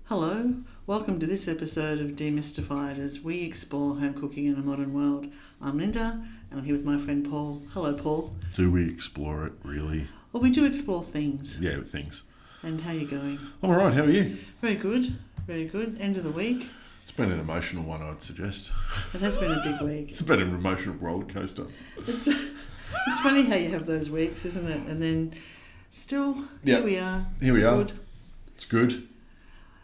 Hello, welcome to this episode of Demystified as we explore home cooking in a modern world. I'm Linda and I'm here with my friend Paul. Hello, Paul. Do we explore it, really? Well, we do explore things. Yeah, things. And how are you going? I'm all right, how are you? Very good, very good. End of the week. It's been an emotional one, I'd suggest. It has been a big week. It's been an emotional roller coaster. It's funny how you have those weeks, isn't it? And then still, here we are. Here we are. Good. It's good.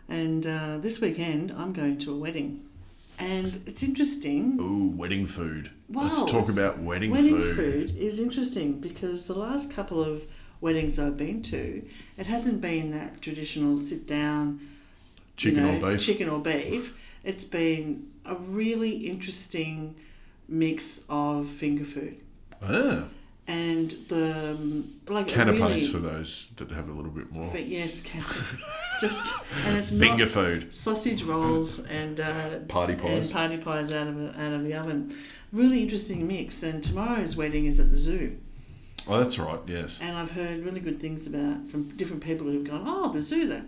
And this weekend, I'm going to a wedding. And it's interesting. Ooh, wedding food. Wow, Let's talk about wedding food. food. Wedding food is interesting because the last couple of weddings I've been to, it hasn't been that traditional sit down Chicken or beef. It's been a really interesting mix of finger food. Ah. And the canapés for those that have a little bit more. Yes, just and it's finger not food, sausage rolls and party pies out of the oven. Really interesting mix. And tomorrow's wedding is at the zoo. Oh, that's right. Yes. And I've heard really good things from different people who've gone, the zoo, they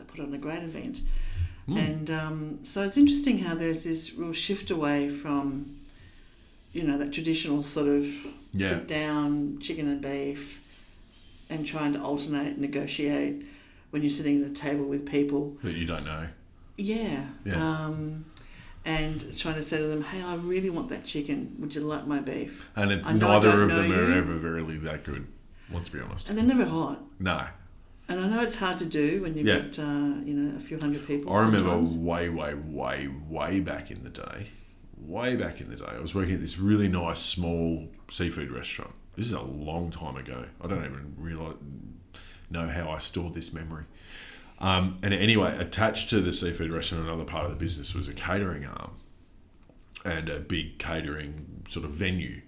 put on a great event. And so it's interesting how there's this real shift away from, that traditional sort of sit down chicken and beef and trying to alternate, negotiate when you're sitting at a table with people that you don't know. Yeah. And trying to say to them, hey, I really want that chicken. Would you like my beef? And it's neither of them are ever really that good, let's be honest. And they're never hot. No. And I know it's hard to do when you've got, a few hundred people. I remember way back in the day. I was working at this really nice small seafood restaurant. This is a long time ago. I don't even know how I stored this memory. And anyway, attached to the seafood restaurant, another part of the business was a catering arm and a big catering sort of venue.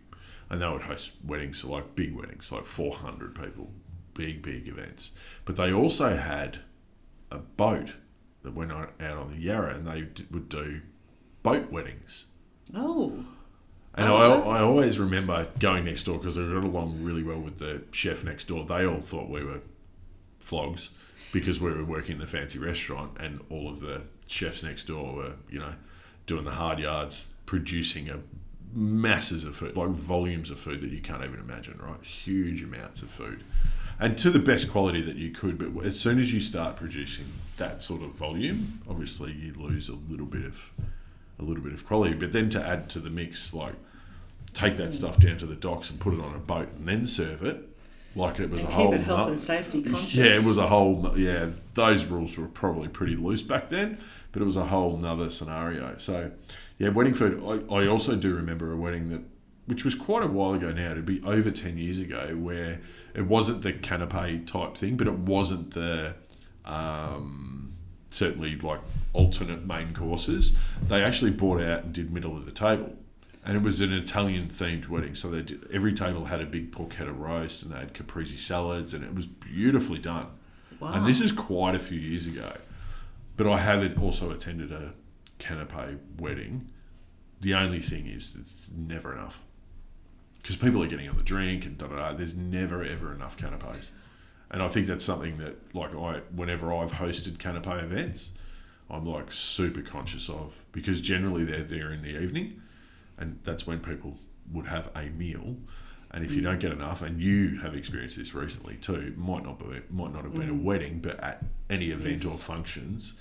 And they would host weddings, like big weddings, like 400 people, big events. But they also had a boat that went out on the Yarra, and they would do boat weddings. Oh. And I always remember going next door because I got along really well with the chef next door. They all thought we were flogs because we were working in a fancy restaurant, and all of the chefs next door were, doing the hard yards, producing masses of food, like volumes of food that you can't even imagine, right? Huge amounts of food. And to the best quality that you could, but as soon as you start producing that sort of volume, obviously you lose a little bit of quality. But then to add to the mix, like take that stuff down to the docks and put it on a boat and then serve it, like it was and a whole... keep it health and safety conscious. Yeah, it was a whole... Yeah, those rules were probably pretty loose back then, but it was a whole nother scenario. So, yeah, wedding food. I also do remember a wedding which was quite a while ago now, it'd be over 10 years ago, where it wasn't the canapé type thing, but it wasn't the... certainly like alternate main courses. They actually brought out and did middle of the table, and it was an Italian themed wedding. So every table had a big porchetta roast, and they had caprese salads, and it was beautifully done. Wow. And this is quite a few years ago, but I have also attended a canapé wedding. The only thing is it's never enough because people are getting on the drink and there's never ever enough canapés. And I think that's something that, whenever I've hosted canapé events, I'm super conscious of, because generally they're there in the evening, and that's when people would have a meal. And if you don't get enough, and you have experienced this recently too, it might not have been a wedding, but at any event or functions,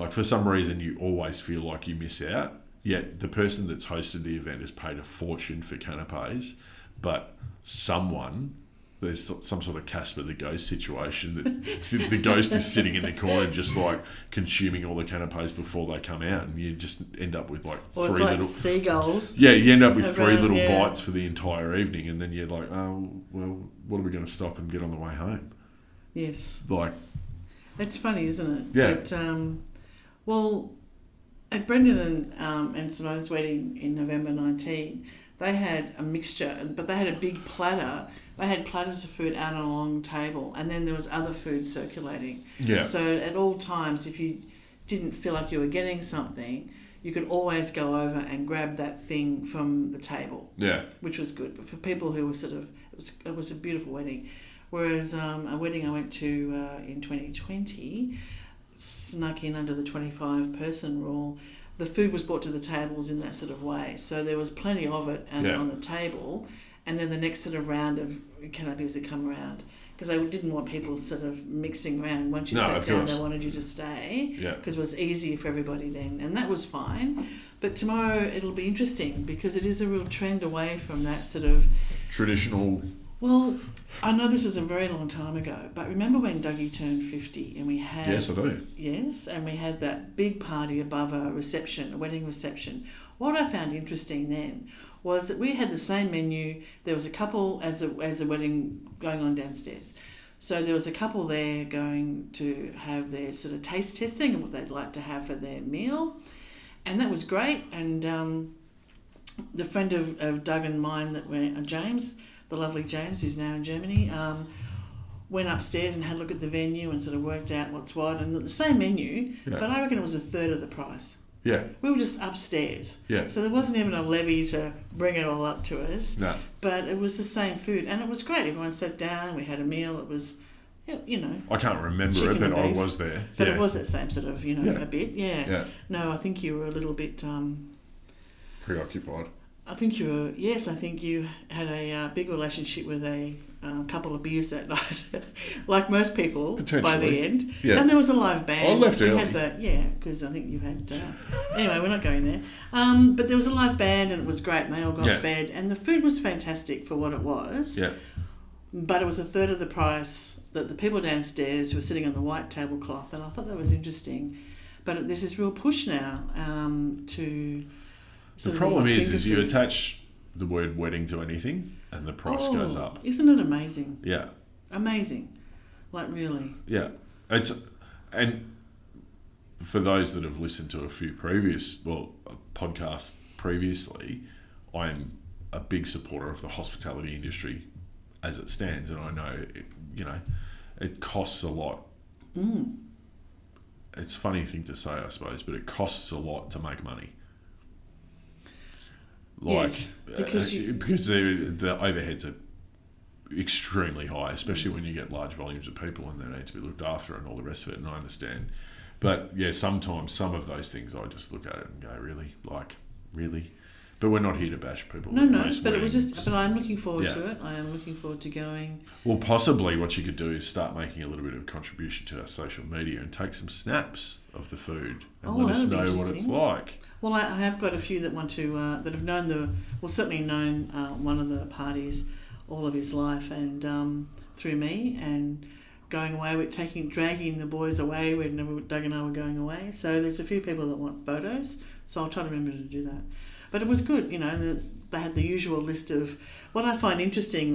for some reason you always feel like you miss out. Yet the person that's hosted the event has paid a fortune for canapés, but there's some sort of Casper the Ghost situation that the ghost is sitting in the corner just consuming all the canapés before they come out, and you just end up with three little seagulls. Yeah, you end up with three little bites for the entire evening, and then you're like, oh well, what are we going to stop and get on the way home? Yes. It's funny, isn't it? Yeah. But at Brendan and Simone's wedding in November 19, they had a mixture, but they had a big platter. They had platters of food out on a long table, and then there was other food circulating. Yeah. So at all times, if you didn't feel like you were getting something, you could always go over and grab that thing from the table. Yeah. Which was good. But for people who were it was a beautiful wedding. Whereas a wedding I went to in 2020, snuck in under the 25-person rule, the food was brought to the tables in that sort of way. So there was plenty of it on the table, and then the next sort of round of canapés had come around. Because they didn't want people sort of mixing around. Once you sat down, they wanted you to stay. Because it was easier for everybody then. And that was fine. But tomorrow it'll be interesting because it is a real trend away from that sort of... traditional... Well, I know this was a very long time ago, but remember when Dougie turned 50 and we had... Yes, I do. Yes, and we had that big party above a wedding reception. What I found interesting then was that we had the same menu. There was a couple as the wedding going on downstairs. So there was a couple there going to have their sort of taste testing and what they'd like to have for their meal. And that was great. And the friend of Doug and mine that went, James, the lovely James, who's now in Germany, went upstairs and had a look at the venue and sort of worked out what's what. And the same menu, but I reckon it was a third of the price. Yeah. We were just upstairs. Yeah. So there wasn't even a levy to bring it all up to us. No. But it was the same food. And it was great. Everyone sat down. We had a meal. It was, you know. I can't remember it, but I was there. But it was that same sort of, a bit. Yeah. No, I think you were a little bit... preoccupied. I think you had a big relationship with a couple of beers that night, like most people by the end. Yeah. And there was a live band. I left early. Because I think you had... anyway, we're not going there. But there was a live band and it was great and they all got fed. And the food was fantastic for what it was. Yeah. But it was a third of the price that the people downstairs who were sitting on the white tablecloth. And I thought that was interesting. But there's this real push now to... The problem is you attach the word wedding to anything and the price goes up. Isn't it amazing? Yeah. Amazing. Like, really. Yeah. And for those that have listened to a few podcasts previously, I'm a big supporter of the hospitality industry as it stands. And I know, it costs a lot. It's a funny thing to say, I suppose, but it costs a lot to make money. Yes, because the overheads are extremely high, especially when you get large volumes of people and they need to be looked after and all the rest of it, and I understand. But yeah, sometimes some of those things I just look at it and go, really? But we're not here to bash people. No, but it was just... But I'm looking forward to it. I am looking forward to going. Well, possibly what you could do is start making a little bit of contribution to our social media and take some snaps of the food and let us know what it's like. Well, I have got a few that want to that have known certainly known one of the parties all of his life, and through me, and going away with dragging the boys away when Doug and I were going away. So there's a few people that want photos, so I'll try to remember to do that. But it was good, they had the usual list of what I find interesting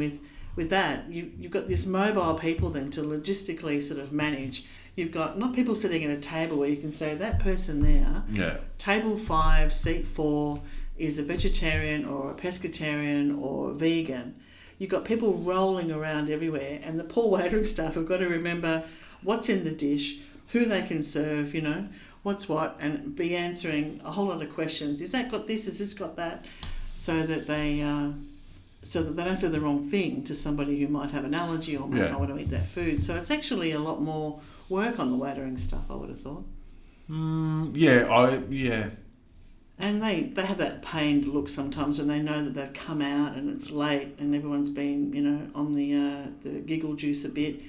with that. You've got this mobile people then to logistically sort of manage. You've got not people sitting at a table where you can say that person there, table 5, seat 4, is a vegetarian or a pescatarian or vegan. You've got people rolling around everywhere, and the poor waitering staff have got to remember what's in the dish, who they can serve, what's what, and be answering a whole lot of questions. Is that got this? Has this got that? So that they don't say the wrong thing to somebody who might have an allergy or might not want to eat that food. So it's actually a lot more work on the waitering stuff, I would have thought. And they have that pained look sometimes when they know that they've come out and it's late and everyone's been, on the giggle juice a bit.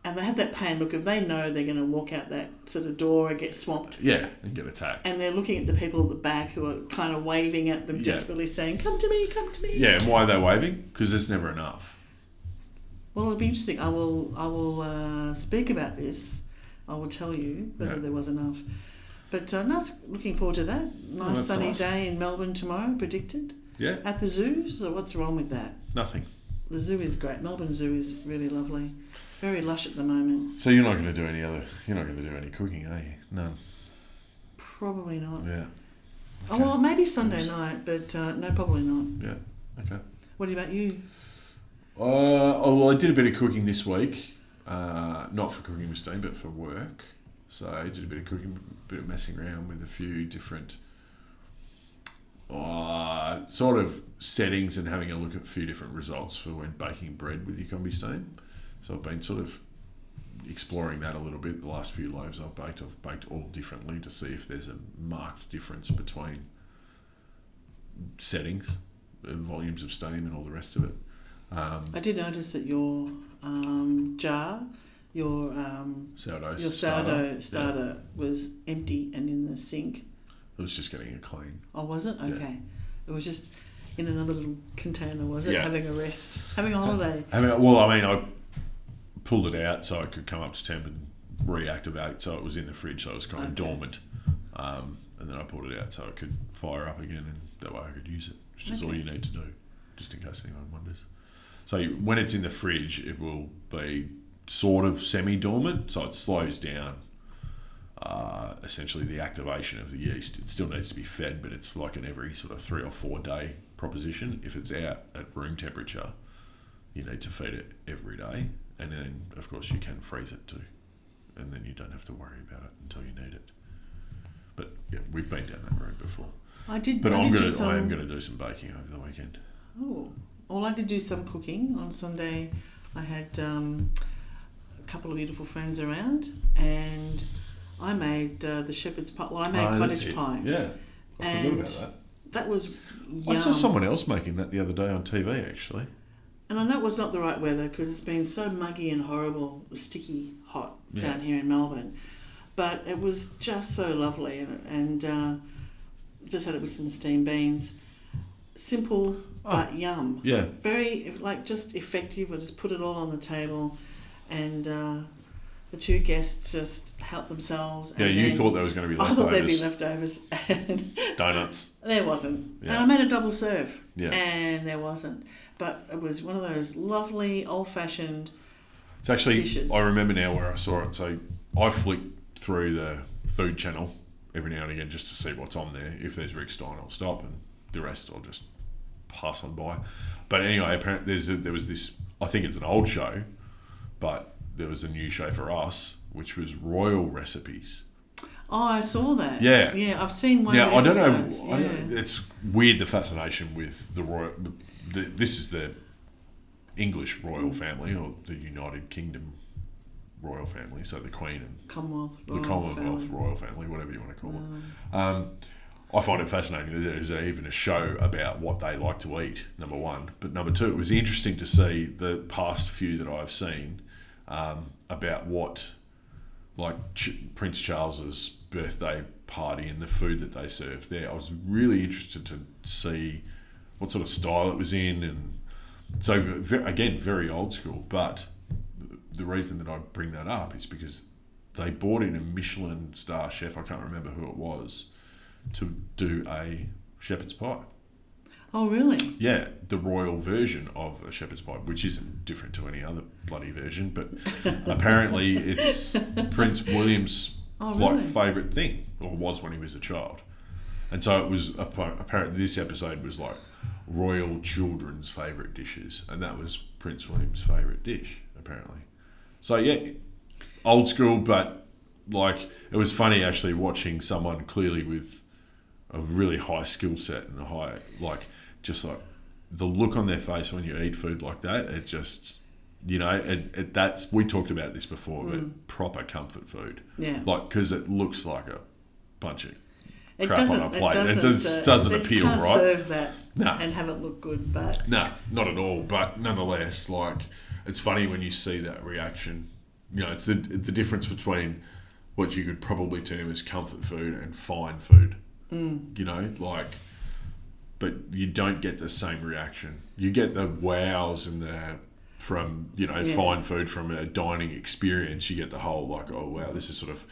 And they have that pained look if they know they're going to walk out that sort of door and get swamped. Yeah, and get attacked. And they're looking at the people at the back who are kind of waving at them desperately saying, come to me, come to me. Yeah, and why are they waving? Because there's never enough. Well, it'll be interesting. I will speak about this. I will tell you whether there was enough. But looking forward to that. Nice sunny day in Melbourne tomorrow, predicted. Yeah. At the zoo. So what's wrong with that? Nothing. The zoo is great. Melbourne Zoo is really lovely. Very lush at the moment. So you're not going to do any cooking, are you? None. Probably not. Yeah. Okay. Oh, well, maybe Sunday night, but no, probably not. Yeah. Okay. What about you? I did a bit of cooking this week. Not for Cooking with Steam, but for work. So I did a bit of cooking, a bit of messing around with a few different sort of settings and having a look at a few different results for when baking bread with your combi steam. So I've been sort of exploring that a little bit. The last few loaves I've baked all differently to see if there's a marked difference between settings, volumes of steam and all the rest of it. I did notice that your jar, your sourdough starter was empty and in the sink. It was just getting it clean. Oh, was it? Okay. Yeah. It was just in another little container, was it? Yeah. Having a rest, having a holiday. I pulled it out so I could come up to temp and reactivate, so it was in the fridge, so it was kind of dormant. And then I pulled it out so it could fire up again, and that way I could use it, which is all you need to do, just in case anyone wonders. So when it's in the fridge, it will be sort of semi-dormant, so it slows down essentially the activation of the yeast. It still needs to be fed, but it's like an every sort of 3 or 4 day proposition. If it's out at room temperature, you need to feed it every day, and then of course you can freeze it too, and then you don't have to worry about it until you need it. But yeah, we've been down that road before. I am going to do some baking over the weekend. Oh, well, I did do some cooking on Sunday. I had a couple of beautiful friends around, and I made the shepherd's pie. Well, I made cottage pie. Yeah, I forgot about that. That was yum. I saw someone else making that the other day on TV, actually. And I know it was not the right weather because it's been so muggy and horrible, sticky hot down here in Melbourne. But it was just so lovely, and just had it with some steamed beans. Simple, but yum. Yeah. Very, just effective. I just put it all on the table, and the 2 guests just helped themselves. Yeah, you thought there was going to be leftovers. I thought there'd be leftovers. And donuts. There wasn't. Yeah. And I made a double serve. Yeah. And there wasn't. But it was one of those lovely, old-fashioned It's actually, dishes. I remember now where I saw it. So I flick through the food channel every now and again just to see what's on there. If there's Rick Stein, I'll stop, and the rest I'll just pass on by. But anyway, apparently there was this, I think it's an old show, but there was a new show for us, which was Royal Recipes. Oh, I saw that. Yeah. Yeah, I've seen one of the episodes. I don't know. It's weird, the fascination with the royal. This is the English royal family, or the United Kingdom royal family, so the Queen and Commonwealth royal family, whatever you want to call it. I find it fascinating that there's even a show about what they like to eat, number one. But number two, it was interesting to see the past few that I've seen about what, like Prince Charles's birthday party and the food that they served there. I was really interested to see what sort of style it was in, and so again, very old school. But the reason that I bring that up is because they brought in a Michelin star chef, I can't remember who it was, to do a shepherd's pie. Oh, really? Yeah, the royal version of a shepherd's pie, which isn't different to any other bloody version, but apparently it's Prince William's favourite thing, or was when he was a child. And so it was apparently this episode was like royal children's favourite dishes, and that was Prince William's favourite dish, apparently. So yeah, old school, but like it was funny actually watching someone clearly with a really high skill set and a high, like, just like the look on their face when you eat food like that, it just, you know, that's, we talked about this before, but proper comfort food. Yeah. Like, because it looks like a bunch of crap on a plate. It doesn't appeal, right? You can't serve that and have it look good, but... No, not at all. But nonetheless, like, it's funny when you see that reaction. You know, it's the difference between what you could probably term as comfort food and fine food. You know, like, but you don't get the same reaction. You get the wows and the from, you know, fine food from a dining experience. You get the whole like, oh wow, this is sort of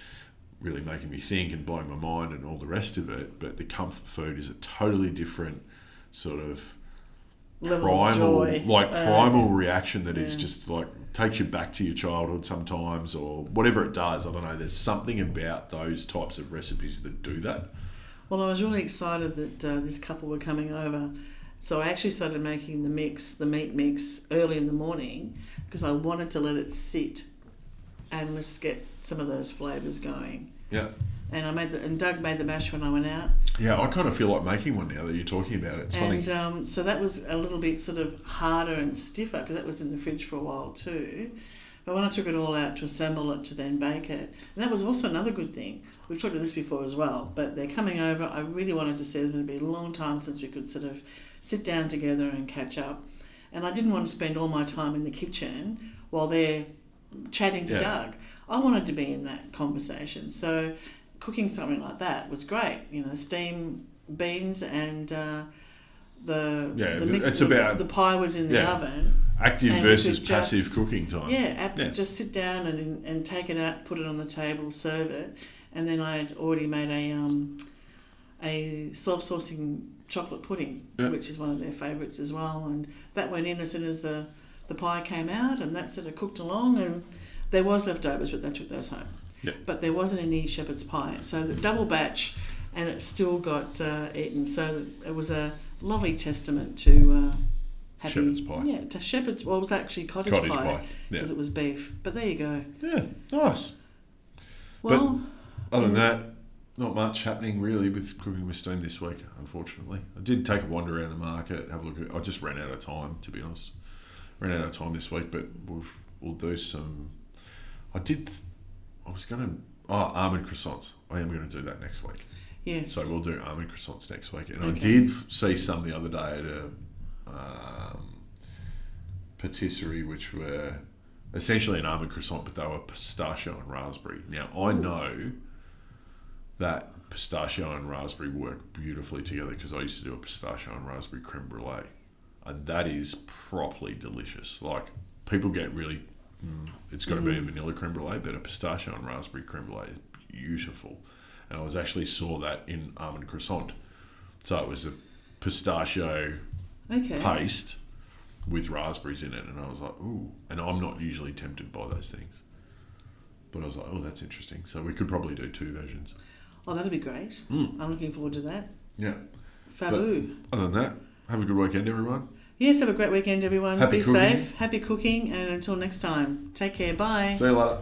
really making me think and blowing my mind and all the rest of it. But the comfort food is a totally different sort of primal reaction that is just like takes you back to your childhood sometimes, or whatever it does. I don't know. There's something about those types of recipes that do that. Well, I was really excited that this couple were coming over. So I actually started making the meat mix, early in the morning because I wanted to let it sit and just get some of those flavours going. Yeah. And Doug made the mash when I went out. Yeah, I kind of feel like making one now that you're talking about it. It's funny. So that was a little bit sort of harder and stiffer because that was in the fridge for a while too. But when I took it all out to assemble it to then bake it, and that was also another good thing. We've talked about this before as well, but they're coming over. I really wanted to see them. It'd been a long time since we could sort of sit down together and catch up. And I didn't want to spend all my time in the kitchen while they're chatting to Doug. I wanted to be in that conversation. So cooking something like that was great. You know, steam beans and the mix. It's about the pie was in the oven. Active versus passive cooking time. Just sit down and take it out, put it on the table, serve it, and then I had already made a self-saucing chocolate pudding, which is one of their favourites as well, and that went in as soon as the pie came out, and that sort of cooked along, and there was leftovers, but they took those home. Yep. But there wasn't any shepherd's pie, so the double batch, and it still got eaten. So it was a lovely testament to shepherd's pie. Yeah, to shepherd's. Well, it was actually cottage pie because it was beef. But there you go. Yeah, nice. Well, but other than that, not much happening really with Cooking with Steam this week, unfortunately. I did take a wander around the market, have a look at. I just ran out of time, to be honest. Ran out of time this week, but we'll do some. Almond croissants. I am going to do that next week. Yes. So we'll do almond croissants next week. And I did see some the other day at a patisserie, which were essentially an almond croissant, but they were pistachio and raspberry. Now, I know that pistachio and raspberry work beautifully together because I used to do a pistachio and raspberry creme brulee. And that is properly delicious. Like, people get really... it's got to be a vanilla creme brulee, but a pistachio and raspberry creme brulee is beautiful. And I actually saw that in almond croissant. So it was a pistachio paste with raspberries in it. And I was like, ooh. And I'm not usually tempted by those things. But I was like, oh, that's interesting. So we could probably do 2 versions. Oh, that'd be great. I'm looking forward to that. Yeah. Fabu. But other than that, have a good weekend, everyone. Yes, have a great weekend, everyone. Happy Be cooking. safe, happy cooking, and until next time, take care. Bye. See you later.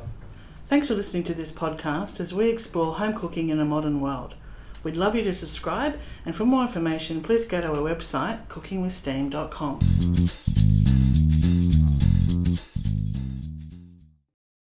Thanks for listening to this podcast as we explore home cooking in a modern world. We'd love you to subscribe, and for more information, please go to our website, cookingwithsteam.com.